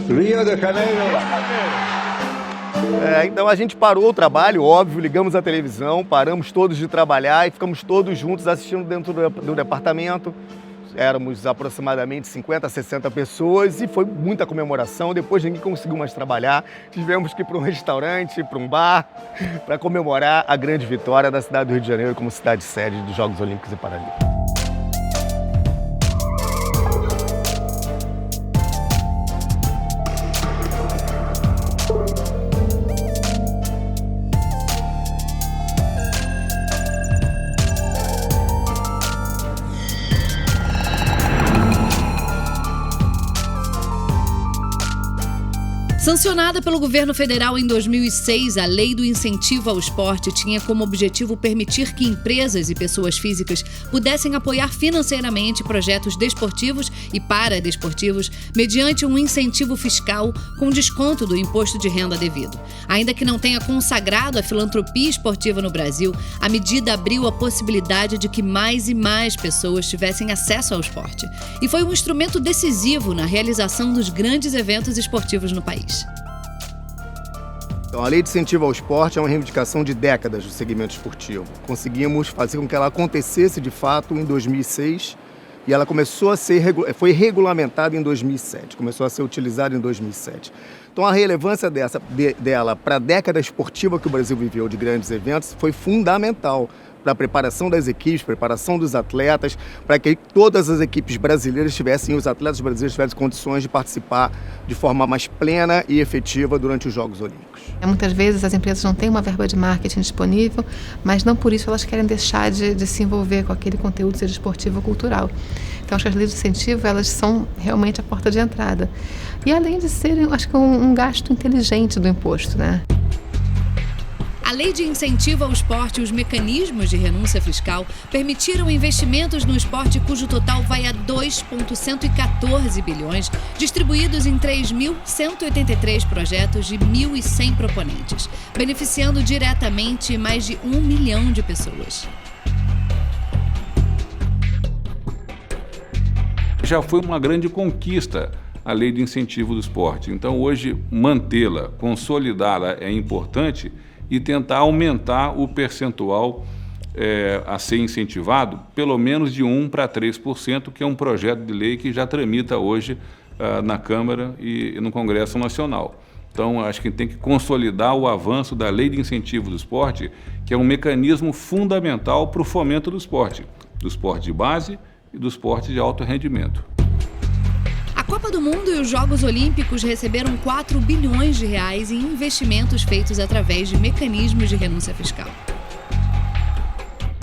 Rio de Janeiro. Então a gente parou o trabalho, óbvio, ligamos a televisão, paramos todos de trabalhar e ficamos todos juntos assistindo dentro do departamento. Éramos aproximadamente 50, 60 pessoas e foi muita comemoração. Depois ninguém conseguiu mais trabalhar. Tivemos que ir para um restaurante, para um bar, para comemorar a grande vitória da cidade do Rio de Janeiro como cidade sede dos Jogos Olímpicos e Paralímpicos. Sancionada pelo governo federal em 2006, a Lei do Incentivo ao Esporte tinha como objetivo permitir que empresas e pessoas físicas pudessem apoiar financeiramente projetos desportivos e paradesportivos mediante um incentivo fiscal com desconto do imposto de renda devido. Ainda que não tenha consagrado a filantropia esportiva no Brasil, a medida abriu a possibilidade de que mais e mais pessoas tivessem acesso ao esporte. E foi um instrumento decisivo na realização dos grandes eventos esportivos no país. Então, a Lei de Incentivo ao Esporte é uma reivindicação de décadas do segmento esportivo. Conseguimos fazer com que ela acontecesse de fato em 2006 e ela foi regulamentada em 2007, começou a ser utilizada em 2007. Então, a relevância dela para a década esportiva que o Brasil viveu de grandes eventos foi fundamental para a preparação das equipes, preparação dos atletas, para que todas as equipes brasileiras os atletas brasileiros tivessem condições de participar de forma mais plena e efetiva durante os Jogos Olímpicos. Muitas vezes as empresas não têm uma verba de marketing disponível, mas não por isso elas querem deixar de se envolver com aquele conteúdo, seja esportivo ou cultural. Então, acho que as leis de incentivo, elas são realmente a porta de entrada. E além de serem, acho que um gasto inteligente do imposto, né? A Lei de Incentivo ao Esporte e os mecanismos de renúncia fiscal permitiram investimentos no esporte cujo total vai a 2,114 bilhões, distribuídos em 3.183 projetos de 1.100 proponentes, beneficiando diretamente mais de 1 milhão de pessoas. Já foi uma grande conquista a Lei de Incentivo do Esporte. Então, hoje, mantê-la, consolidá-la é importante e tentar aumentar o percentual a ser incentivado, pelo menos de 1% para 3%, que é um projeto de lei que já tramita hoje na Câmara e no Congresso Nacional. Então, acho que tem que consolidar o avanço da Lei de Incentivo do Esporte, que é um mecanismo fundamental para o fomento do esporte de base e do esporte de alto rendimento. A Copa do Mundo e os Jogos Olímpicos receberam 4 bilhões de reais em investimentos feitos através de mecanismos de renúncia fiscal.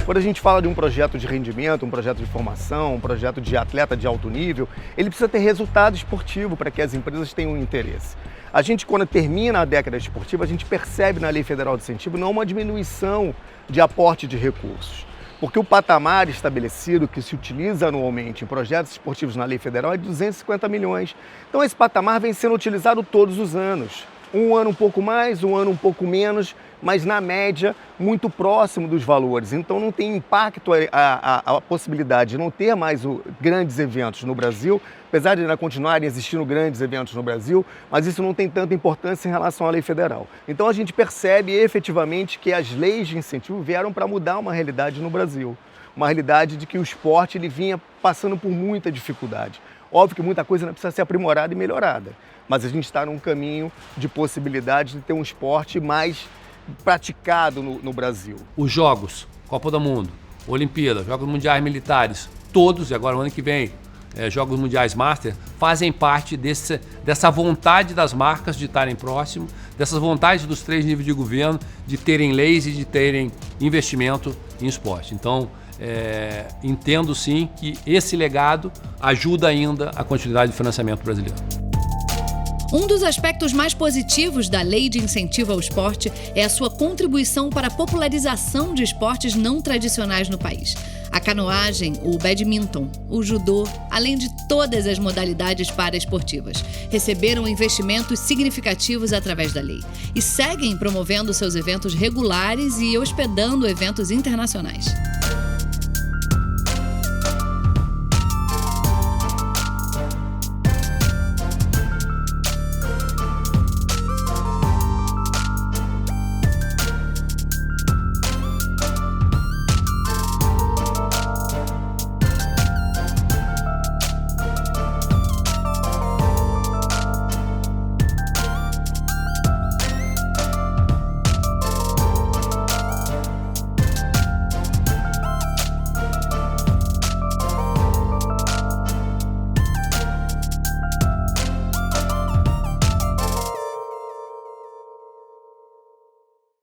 Quando a gente fala de um projeto de rendimento, um projeto de formação, um projeto de atleta de alto nível, ele precisa ter resultado esportivo para que as empresas tenham interesse. A gente, quando termina a década esportiva, a gente percebe na Lei Federal de Incentivo não uma diminuição de aporte de recursos. Porque o patamar estabelecido que se utiliza anualmente em projetos esportivos na Lei Federal é de 250 milhões. Então esse patamar vem sendo utilizado todos os anos. Um ano um pouco mais, um ano um pouco menos, mas na média muito próximo dos valores. Então não tem impacto a possibilidade de não ter mais grandes eventos no Brasil, apesar de ainda continuarem existindo grandes eventos no Brasil, mas isso não tem tanta importância em relação à lei federal. Então a gente percebe efetivamente que as leis de incentivo vieram para mudar uma realidade no Brasil. Uma realidade de que o esporte ele vinha passando por muita dificuldade. Óbvio que muita coisa ainda precisa ser aprimorada e melhorada, mas a gente está num caminho de possibilidade de ter um esporte mais praticado no Brasil. Os Jogos, Copa do Mundo, Olimpíada, Jogos Mundiais Militares, todos, e agora o ano que vem, Jogos Mundiais Master, fazem parte dessa vontade das marcas de estarem próximo, dessas vontades dos 3 níveis de governo de terem leis e de terem investimento em esporte. Então, entendo sim que esse legado ajuda ainda a continuidade do financiamento brasileiro. Um dos aspectos mais positivos da Lei de Incentivo ao Esporte é a sua contribuição para a popularização de esportes não tradicionais no país. A canoagem, o badminton, o judô, além de todas as modalidades paraesportivas, receberam investimentos significativos através da lei e seguem promovendo seus eventos regulares e hospedando eventos internacionais.